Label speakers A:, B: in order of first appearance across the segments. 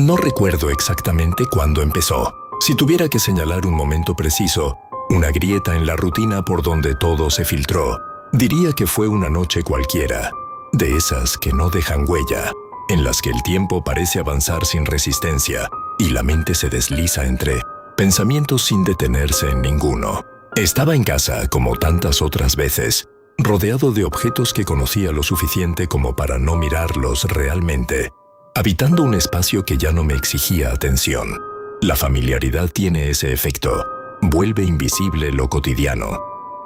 A: No recuerdo exactamente cuándo empezó. Si tuviera que señalar un momento preciso, una grieta en la rutina por donde todo se filtró, diría que fue una noche cualquiera, de esas que no dejan huella, en las que el tiempo parece avanzar sin resistencia y la mente se desliza entre pensamientos sin detenerse en ninguno. Estaba en casa, como tantas otras veces, rodeado de objetos que conocía lo suficiente como para no mirarlos realmente, habitando un espacio que ya no me exigía atención. La familiaridad tiene ese efecto. Vuelve invisible lo cotidiano.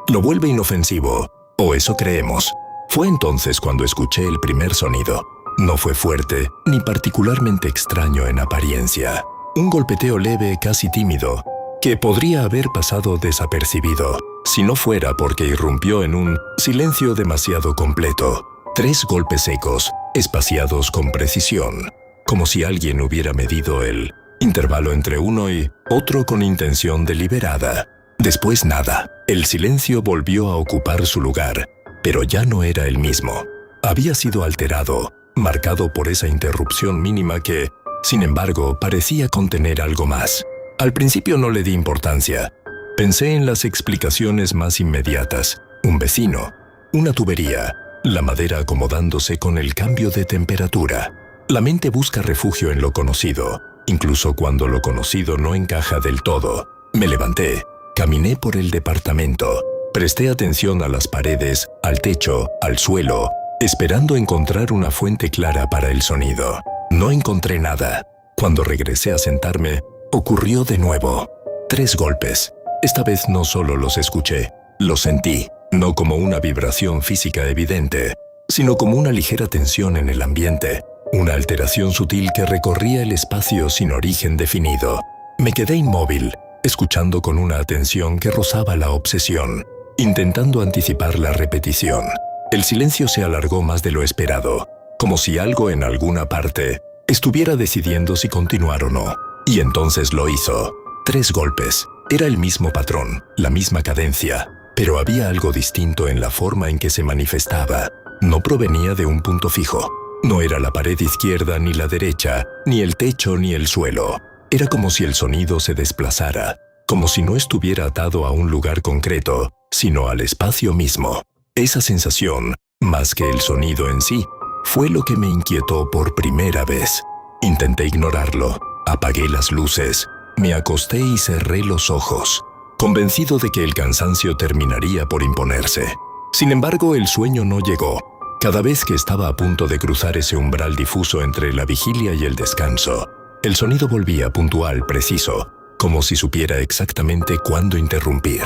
A: Lo vuelve inofensivo, o eso creemos. Fue entonces cuando escuché el primer sonido. No fue fuerte, ni particularmente extraño en apariencia. Un golpeteo leve, casi tímido, que podría haber pasado desapercibido, si no fuera porque irrumpió en un silencio demasiado completo. 3 golpes secos, espaciados con precisión, como si alguien hubiera medido el intervalo entre uno y otro con intención deliberada. Después nada. El silencio volvió a ocupar su lugar, pero ya no era el mismo. Había sido alterado, marcado por esa interrupción mínima que, sin embargo, parecía contener algo más. Al principio no le di importancia. Pensé en las explicaciones más inmediatas. Un vecino, una tubería, la madera acomodándose con el cambio de temperatura. La mente busca refugio en lo conocido, incluso cuando lo conocido no encaja del todo. Me levanté, caminé por el departamento, presté atención a las paredes, al techo, al suelo, esperando encontrar una fuente clara para el sonido. No encontré nada. Cuando regresé a sentarme, ocurrió de nuevo. 3 golpes. Esta vez no solo los escuché, los sentí, no como una vibración física evidente, sino como una ligera tensión en el ambiente. Una alteración sutil que recorría el espacio sin origen definido. Me quedé inmóvil, escuchando con una atención que rozaba la obsesión, intentando anticipar la repetición. El silencio se alargó más de lo esperado, como si algo en alguna parte estuviera decidiendo si continuar o no. Y entonces lo hizo. 3 golpes. Era el mismo patrón, la misma cadencia, pero había algo distinto en la forma en que se manifestaba. No provenía de un punto fijo. No era la pared izquierda ni la derecha, ni el techo ni el suelo. Era como si el sonido se desplazara, como si no estuviera atado a un lugar concreto, sino al espacio mismo. Esa sensación, más que el sonido en sí, fue lo que me inquietó por primera vez. Intenté ignorarlo, apagué las luces, me acosté y cerré los ojos, convencido de que el cansancio terminaría por imponerse. Sin embargo, el sueño no llegó. Cada vez que estaba a punto de cruzar ese umbral difuso entre la vigilia y el descanso, el sonido volvía puntual, preciso, como si supiera exactamente cuándo interrumpir.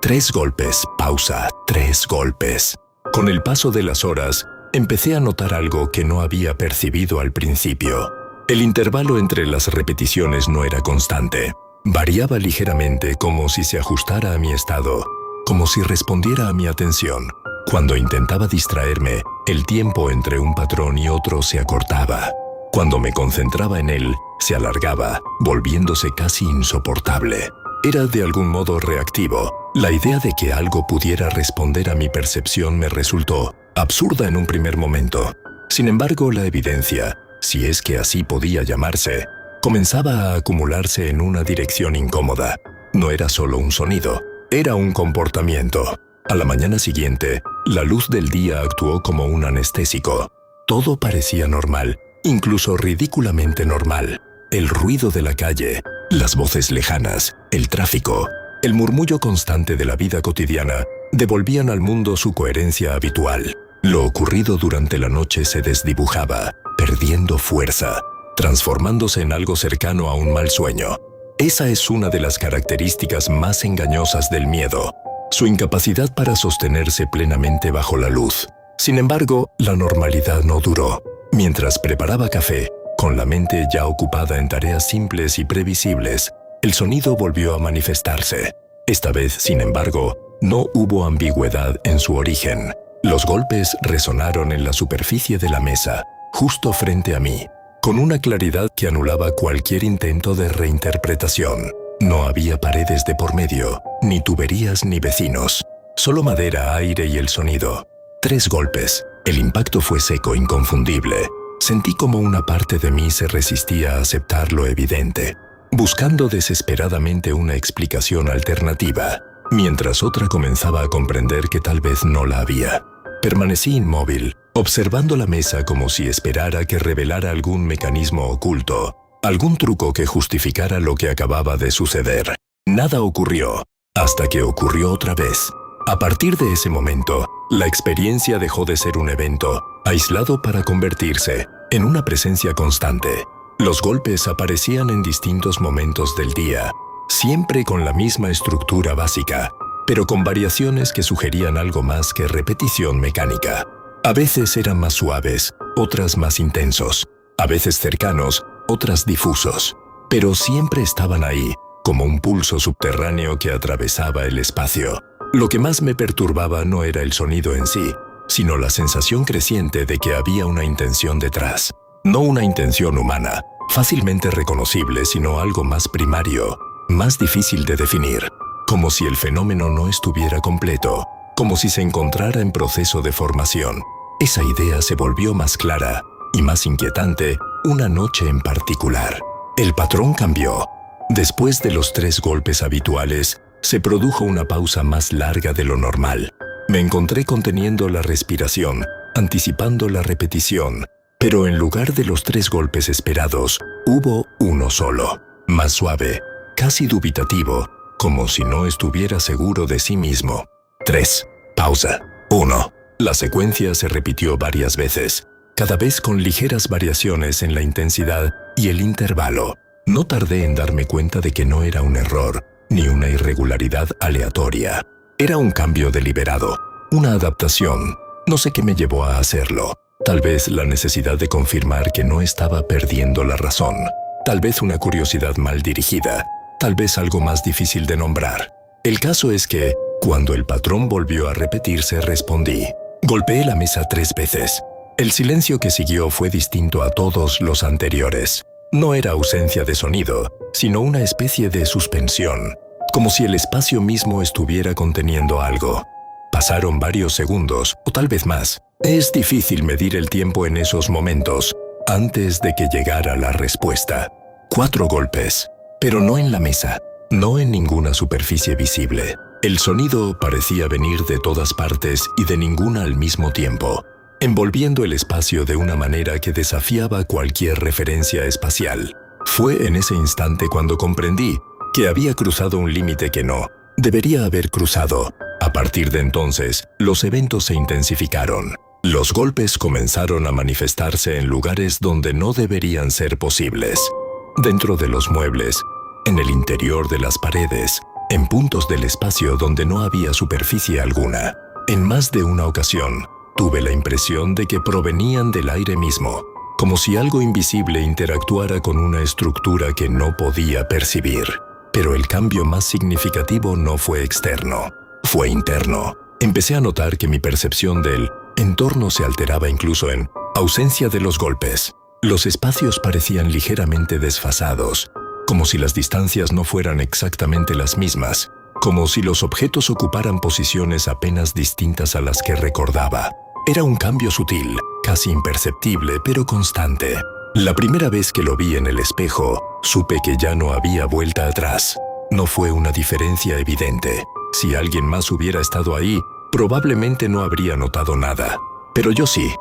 A: 3 golpes, pausa, 3 golpes. Con el paso de las horas, empecé a notar algo que no había percibido al principio. El intervalo entre las repeticiones no era constante. Variaba ligeramente, como si se ajustara a mi estado, como si respondiera a mi atención. Cuando intentaba distraerme, el tiempo entre un patrón y otro se acortaba. Cuando me concentraba en él, se alargaba, volviéndose casi insoportable. Era de algún modo reactivo. La idea de que algo pudiera responder a mi percepción me resultó absurda en un primer momento. Sin embargo, la evidencia, si es que así podía llamarse, comenzaba a acumularse en una dirección incómoda. No era solo un sonido, era un comportamiento. A la mañana siguiente, la luz del día actuó como un anestésico. Todo parecía normal, incluso ridículamente normal. El ruido de la calle, las voces lejanas, el tráfico, el murmullo constante de la vida cotidiana devolvían al mundo su coherencia habitual. Lo ocurrido durante la noche se desdibujaba, perdiendo fuerza, transformándose en algo cercano a un mal sueño. Esa es una de las características más engañosas del miedo, su incapacidad para sostenerse plenamente bajo la luz. Sin embargo, la normalidad no duró. Mientras preparaba café, con la mente ya ocupada en tareas simples y previsibles, el sonido volvió a manifestarse. Esta vez, sin embargo, no hubo ambigüedad en su origen. Los golpes resonaron en la superficie de la mesa, justo frente a mí, con una claridad que anulaba cualquier intento de reinterpretación. No había paredes de por medio, ni tuberías ni vecinos. Solo madera, aire y el sonido. 3 golpes. El impacto fue seco, inconfundible. Sentí como una parte de mí se resistía a aceptar lo evidente, buscando desesperadamente una explicación alternativa, mientras otra comenzaba a comprender que tal vez no la había. Permanecí inmóvil, observando la mesa como si esperara que revelara algún mecanismo oculto, algún truco que justificara lo que acababa de suceder. Nada ocurrió, hasta que ocurrió otra vez. A partir de ese momento, la experiencia dejó de ser un evento aislado para convertirse en una presencia constante. Los golpes aparecían en distintos momentos del día, siempre con la misma estructura básica, pero con variaciones que sugerían algo más que repetición mecánica. A veces eran más suaves, otras más intensos, a veces cercanos, otras difusos, pero siempre estaban ahí, como un pulso subterráneo que atravesaba el espacio. Lo que más me perturbaba no era el sonido en sí, sino la sensación creciente de que había una intención detrás. No una intención humana, fácilmente reconocible, sino algo más primario, más difícil de definir, como si el fenómeno no estuviera completo, como si se encontrara en proceso de formación. Esa idea se volvió más clara y más inquietante una noche en particular. El patrón cambió. Después de los 3 golpes habituales, se produjo una pausa más larga de lo normal. Me encontré conteniendo la respiración, anticipando la repetición, pero en lugar de los 3 golpes esperados, hubo uno solo, más suave, casi dubitativo, como si no estuviera seguro de sí mismo. 3. Pausa. 1. La secuencia se repitió varias veces, cada vez con ligeras variaciones en la intensidad y el intervalo. No tardé en darme cuenta de que no era un error, ni una irregularidad aleatoria. Era un cambio deliberado, una adaptación. No sé qué me llevó a hacerlo. Tal vez la necesidad de confirmar que no estaba perdiendo la razón. Tal vez una curiosidad mal dirigida. Tal vez algo más difícil de nombrar. El caso es que, cuando el patrón volvió a repetirse, respondí. Golpeé la mesa 3 veces. El silencio que siguió fue distinto a todos los anteriores. No era ausencia de sonido, sino una especie de suspensión, como si el espacio mismo estuviera conteniendo algo. Pasaron varios segundos, o tal vez más. Es difícil medir el tiempo en esos momentos, antes de que llegara la respuesta. 4 golpes, pero no en la mesa, no en ninguna superficie visible. El sonido parecía venir de todas partes y de ninguna al mismo tiempo, envolviendo el espacio de una manera que desafiaba cualquier referencia espacial. Fue en ese instante cuando comprendí que había cruzado un límite que no debería haber cruzado. A partir de entonces, los eventos se intensificaron. Los golpes comenzaron a manifestarse en lugares donde no deberían ser posibles. Dentro de los muebles, en el interior de las paredes, en puntos del espacio donde no había superficie alguna. En más de una ocasión, tuve la impresión de que provenían del aire mismo, como si algo invisible interactuara con una estructura que no podía percibir. Pero el cambio más significativo no fue externo, fue interno. Empecé a notar que mi percepción del entorno se alteraba incluso en ausencia de los golpes. Los espacios parecían ligeramente desfasados, como si las distancias no fueran exactamente las mismas, como si los objetos ocuparan posiciones apenas distintas a las que recordaba. Era un cambio sutil, casi imperceptible, pero constante. La primera vez que lo vi en el espejo, supe que ya no había vuelta atrás. No fue una diferencia evidente. Si alguien más hubiera estado ahí, probablemente no habría notado nada. Pero yo sí.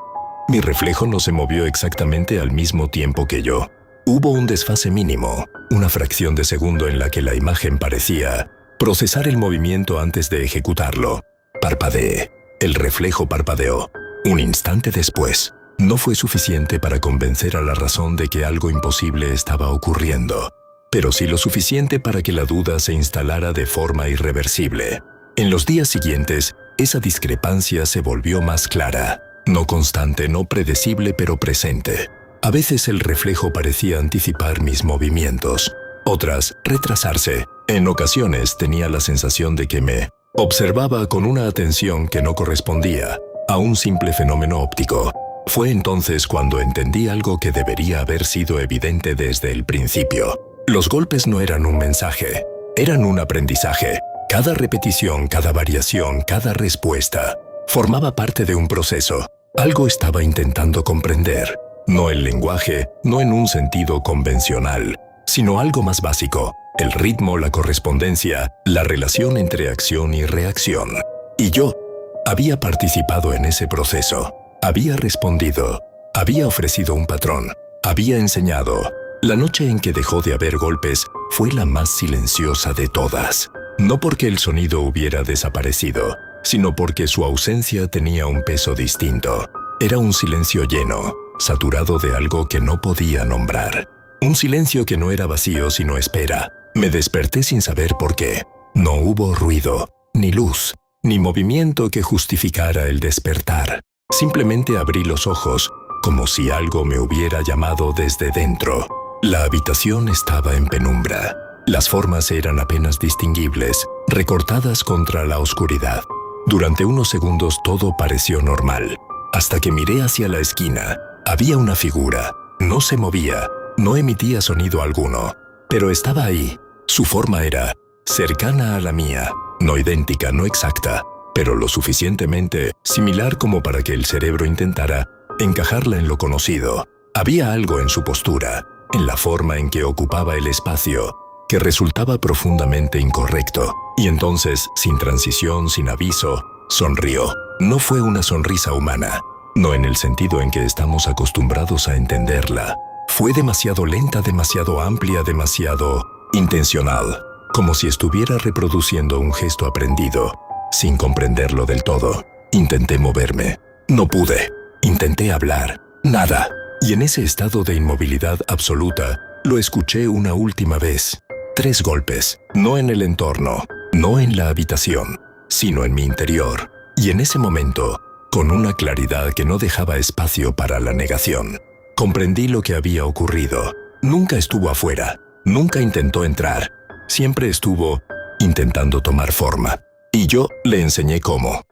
A: Mi reflejo no se movió exactamente al mismo tiempo que yo. Hubo un desfase mínimo, una fracción de segundo en la que la imagen parecía procesar el movimiento antes de ejecutarlo. Parpadeé. El reflejo parpadeó. Un instante después. No fue suficiente para convencer a la razón de que algo imposible estaba ocurriendo, pero sí lo suficiente para que la duda se instalara de forma irreversible. En los días siguientes, esa discrepancia se volvió más clara. No constante, no predecible, pero presente. A veces el reflejo parecía anticipar mis movimientos, otras retrasarse. En ocasiones tenía la sensación de que me observaba con una atención que no correspondía a un simple fenómeno óptico. Fue entonces cuando entendí algo que debería haber sido evidente desde el principio. Los golpes no eran un mensaje, eran un aprendizaje. Cada repetición, cada variación, cada respuesta formaba parte de un proceso. Algo estaba intentando comprender. No el lenguaje, no en un sentido convencional, sino algo más básico, el ritmo, la correspondencia, la relación entre acción y reacción. Y yo había participado en ese proceso, había respondido, había ofrecido un patrón, había enseñado. La noche en que dejó de haber golpes fue la más silenciosa de todas. No porque el sonido hubiera desaparecido, sino porque su ausencia tenía un peso distinto. Era un silencio lleno, saturado de algo que no podía nombrar. Un silencio que no era vacío sino espera. Me desperté sin saber por qué. No hubo ruido, ni luz, ni movimiento que justificara el despertar. Simplemente abrí los ojos, como si algo me hubiera llamado desde dentro. La habitación estaba en penumbra. Las formas eran apenas distinguibles, recortadas contra la oscuridad. Durante unos segundos todo pareció normal, hasta que miré hacia la esquina. Había una figura. No se movía, no emitía sonido alguno, pero estaba ahí. Su forma era cercana a la mía, no idéntica, no exacta, pero lo suficientemente similar como para que el cerebro intentara encajarla en lo conocido. Había algo en su postura, en la forma en que ocupaba el espacio, que resultaba profundamente incorrecto. Y entonces, sin transición, sin aviso, sonrió. No fue una sonrisa humana, no en el sentido en que estamos acostumbrados a entenderla. Fue demasiado lenta, demasiado amplia, demasiado intencional, como si estuviera reproduciendo un gesto aprendido, sin comprenderlo del todo. Intenté moverme. No pude. Intenté hablar. Nada. Y en ese estado de inmovilidad absoluta, lo escuché una última vez. 3 golpes, no en el entorno, no en la habitación, sino en mi interior. Y en ese momento, con una claridad que no dejaba espacio para la negación, comprendí lo que había ocurrido. Nunca estuvo afuera, nunca intentó entrar, siempre estuvo intentando tomar forma. Y yo le enseñé cómo.